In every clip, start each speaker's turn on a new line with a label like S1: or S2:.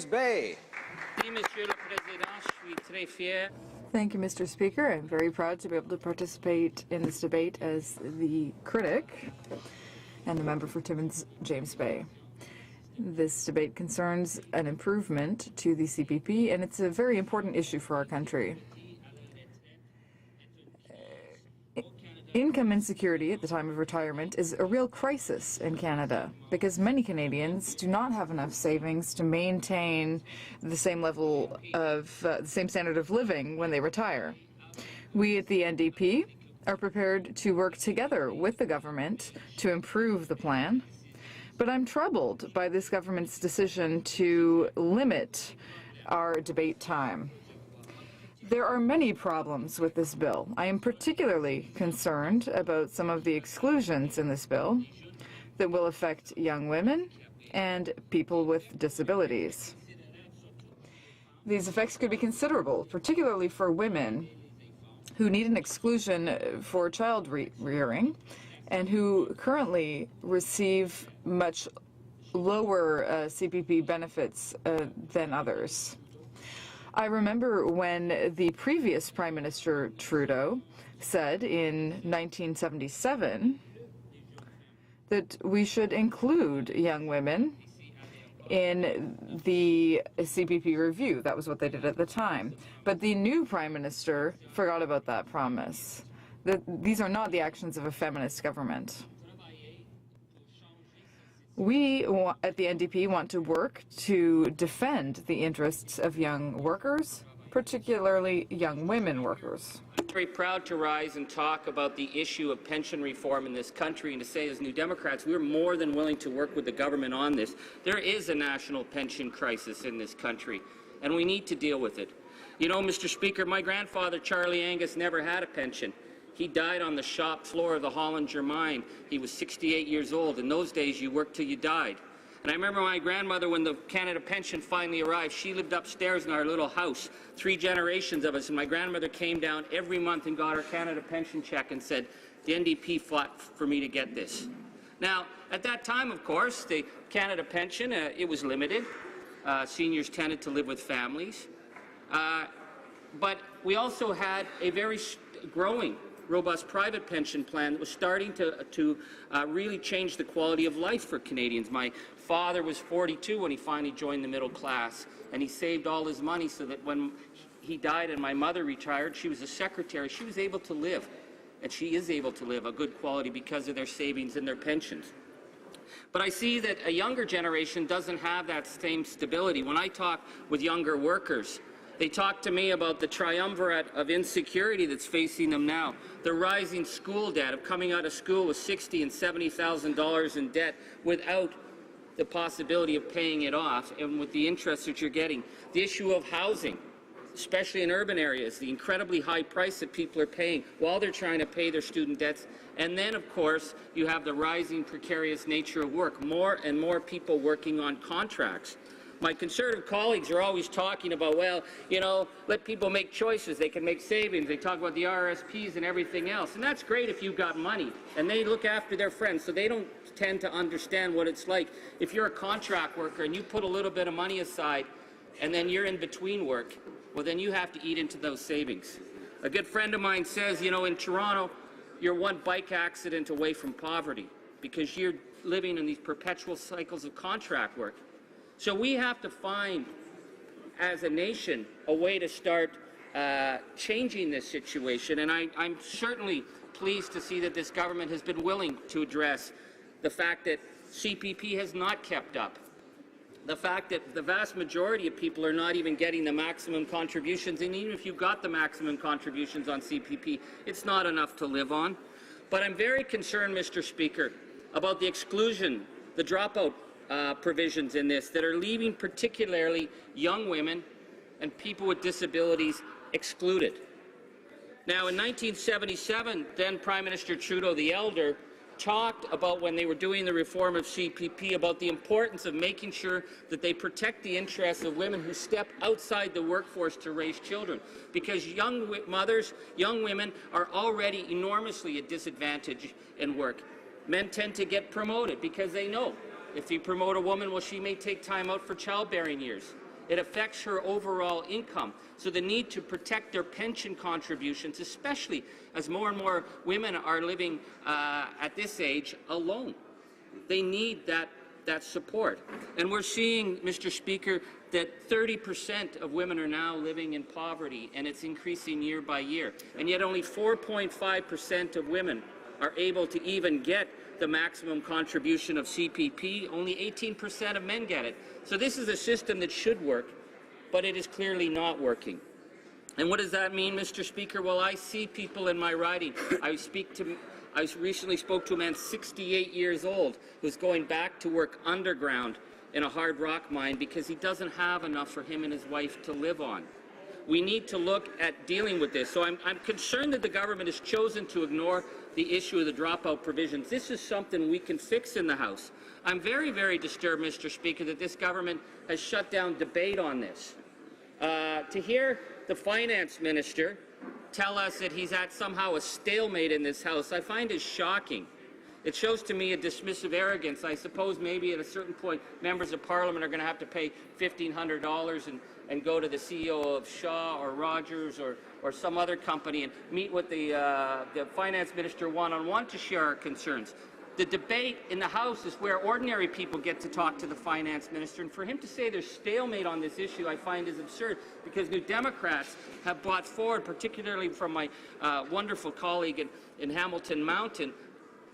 S1: Bay.
S2: Thank you, Mr. Speaker. I'm very proud to be able to participate in this debate as the critic and the member for Timmins James Bay. This debate concerns an improvement to the CPP, and it's a very important issue for our country. Income insecurity at the time of retirement is a real crisis in Canada because many Canadians do not have enough savings to maintain the same level of the same standard of living when they retire. We at the NDP are prepared to work together with the government to improve the plan, but I'm troubled by this government's decision to limit our debate time. There are many problems with this bill. I am particularly concerned about some of the exclusions in this bill that will affect young women and people with disabilities. These effects could be considerable, particularly for women who need an exclusion for child rearing and who currently receive much lower CPP benefits than others. I remember when the previous Prime Minister Trudeau said in 1977 that we should include young women in the CPP review. That was what they did at the time. But the new Prime Minister forgot about that promise. These are not the actions of a feminist government. We at the NDP want to work to defend the interests of young workers, particularly young women workers.
S3: I'm very proud to rise and talk about the issue of pension reform in this country and to say as New Democrats we're more than willing to work with the government on this. There is a national pension crisis in this country and we need to deal with it. You know, Mr. Speaker, my grandfather Charlie Angus never had a pension. He died on the shop floor of the Hollinger mine. He was 68 years old. In those days, you worked till you died. And I remember my grandmother, when the Canada pension finally arrived, she lived upstairs in our little house, 3 generations of us, and my grandmother came down every month and got her Canada pension check and said, the NDP fought for me to get this. Now, at that time, of course, the Canada pension, it was limited. Seniors tended to live with families. But we also had a very growing robust private pension plan that was starting to really change the quality of life for Canadians. My father was 42 when he finally joined the middle class, and he saved all his money so that when he died and my mother retired, she was a secretary, she was able to live, and she is able to live a good quality because of their savings and their pensions. But I see that a younger generation doesn't have that same stability. When I talk with younger workers, they talk to me about the triumvirate of insecurity that's facing them now. The rising school debt of coming out of school with $60,000 and $70,000 in debt without the possibility of paying it off and with the interest that you're getting. The issue of housing, especially in urban areas, the incredibly high price that people are paying while they're trying to pay their student debts. And then, of course, you have the rising precarious nature of work. More and more people working on contracts. My Conservative colleagues are always talking about, well, you know, let people make choices. They can make savings. They talk about the RSPs and everything else. And that's great if you've got money. And they look after their friends, so they don't tend to understand what it's like. If you're a contract worker and you put a little bit of money aside and then you're in between work, well, then you have to eat into those savings. A good friend of mine says, you know, in Toronto, you're one bike accident away from poverty because you're living in these perpetual cycles of contract work. So we have to find, as a nation, a way to start changing this situation. And I'm certainly pleased to see that this government has been willing to address the fact that CPP has not kept up. The fact that the vast majority of people are not even getting the maximum contributions. And even if you got the maximum contributions on CPP, it's not enough to live on. But I'm very concerned, Mr. Speaker, about the exclusion, the dropout provisions in this that are leaving particularly young women and people with disabilities excluded. Now, in 1977, then Prime Minister Trudeau the Elder talked about, when they were doing the reform of CPP, about the importance of making sure that they protect the interests of women who step outside the workforce to raise children, because young mothers, young women are already enormously at disadvantage in work. Men tend to get promoted because they know if you promote a woman, well, she may take time out for childbearing years. It affects her overall income. So the need to protect their pension contributions, especially as more and more women are living at this age alone. They need that support. And we're seeing, Mr. Speaker, that 30% of women are now living in poverty, and it's increasing year by year. And yet only 4.5% of women are able to even get the maximum contribution of CPP. Only 18% of men get it. So this is a system that should work, but it is clearly not working. And what does that mean, Mr. Speaker? Well, I see people in my riding. I recently spoke to a man 68 years old who's going back to work underground in a hard rock mine because he doesn't have enough for him and his wife to live on. We need to look at dealing with this. So I'm concerned that the government has chosen to ignore the issue of the dropout provisions. This is something we can fix in the House. I'm very, very disturbed, Mr. Speaker, that this government has shut down debate on this. To hear the finance minister tell us that he's at somehow a stalemate in this House, I find is shocking. It shows to me a dismissive arrogance. I suppose maybe at a certain point members of Parliament are going to have to pay $1,500 and go to the CEO of Shaw or Rogers or some other company and meet with the finance minister one-on-one to share our concerns. The debate in the House is where ordinary people get to talk to the finance minister, and for him to say there's stalemate on this issue I find is absurd, because New Democrats have brought forward, particularly from my wonderful colleague in Hamilton Mountain,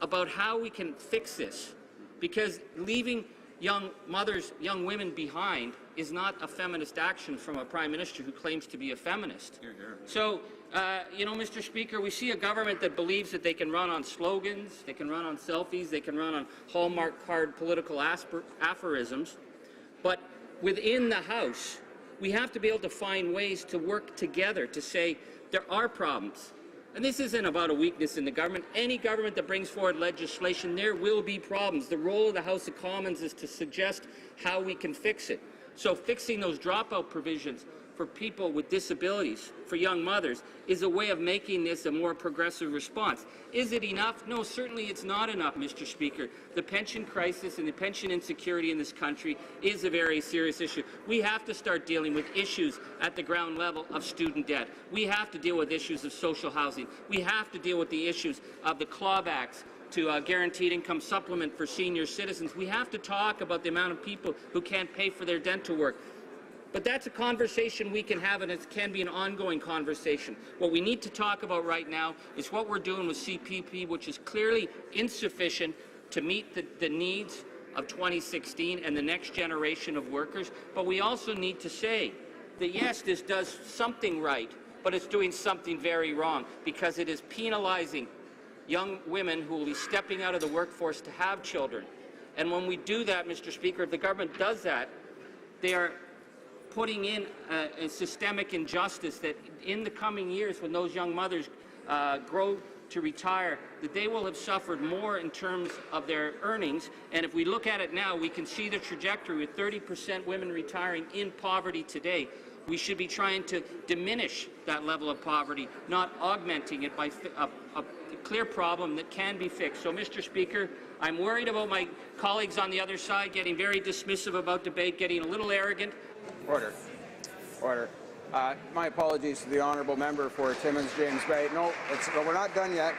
S3: about how we can fix this, because leaving young mothers, young women behind is not a feminist action from a Prime Minister who claims to be a feminist. So, you know, Mr. Speaker, we see a government that believes that they can run on slogans, they can run on selfies, they can run on Hallmark card political aphorisms, but within the House, we have to be able to find ways to work together to say there are problems. And this isn't about a weakness in the government. Any government that brings forward legislation, there will be problems. The role of the House of Commons is to suggest how we can fix it. So fixing those dropout provisions for people with disabilities, for young mothers, is a way of making this a more progressive response. Is it enough? No, certainly it's not enough, Mr. Speaker. The pension crisis and the pension insecurity in this country is a very serious issue. We have to start dealing with issues at the ground level of student debt. We have to deal with issues of social housing. We have to deal with the issues of the clawbacks to guaranteed income supplement for senior citizens. We have to talk about the amount of people who can't pay for their dental work. But that's a conversation we can have, and it can be an ongoing conversation. What we need to talk about right now is what we're doing with CPP, which is clearly insufficient to meet the needs of 2016 and the next generation of workers. But we also need to say that, yes, this does something right, but it's doing something very wrong, because it is penalizing young women who will be stepping out of the workforce to have children. And when we do that, Mr. Speaker, if the government does that, they are putting in a systemic injustice that in the coming years, when those young mothers grow to retire, that they will have suffered more in terms of their earnings. And if we look at it now, we can see the trajectory with 30% women retiring in poverty today. We should be trying to diminish that level of poverty, not augmenting it by a clear problem that can be fixed. So, Mr. Speaker, I'm worried about my colleagues on the other side getting very dismissive about debate, getting a little arrogant.
S1: Order. Order. My apologies to the honourable member for Timmins James Bay. No, we're not done yet.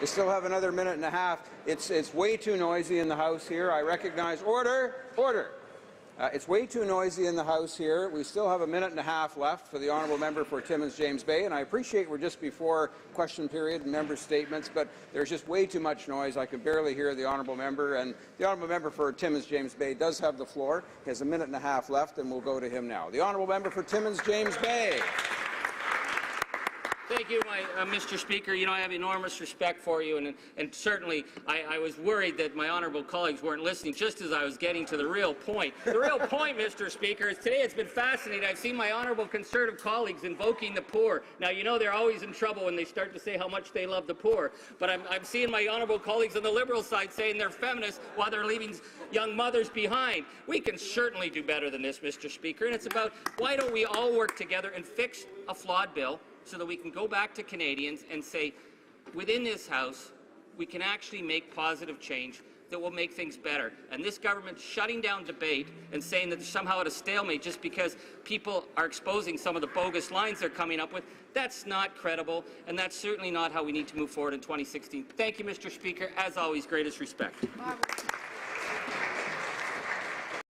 S1: We still have another minute and a half. It's way too noisy in the House here. I recognize. Order. Order. It's way too noisy in the House here. We still have a minute and a half left for the honourable member for Timmins James Bay, and I appreciate we're just before question period and member statements, but there's just way too much noise. I could barely hear the honourable member, and the honourable member for Timmins James Bay does have the floor. He has a minute and a half left, and we'll go to him now. The honourable member for Timmins James Bay.
S3: Thank you, Mr. Speaker. You know, I have enormous respect for you, and certainly I was worried that my honourable colleagues weren't listening just as I was getting to the real point. The real point, Mr. Speaker, is today it's been fascinating. I've seen my honourable Conservative colleagues invoking the poor. Now, you know they're always in trouble when they start to say how much they love the poor, but I'm seeing my honourable colleagues on the Liberal side saying they're feminists while they're leaving young mothers behind. We can certainly do better than this, Mr. Speaker, and it's about why don't we all work together and fix a flawed bill so that we can go back to Canadians and say, within this House, we can actually make positive change that will make things better. And this government shutting down debate and saying that they're somehow at a stalemate just because people are exposing some of the bogus lines they're coming up with, that's not credible, and that's certainly not how we need to move forward in 2016. Thank you, Mr. Speaker. As always, greatest respect.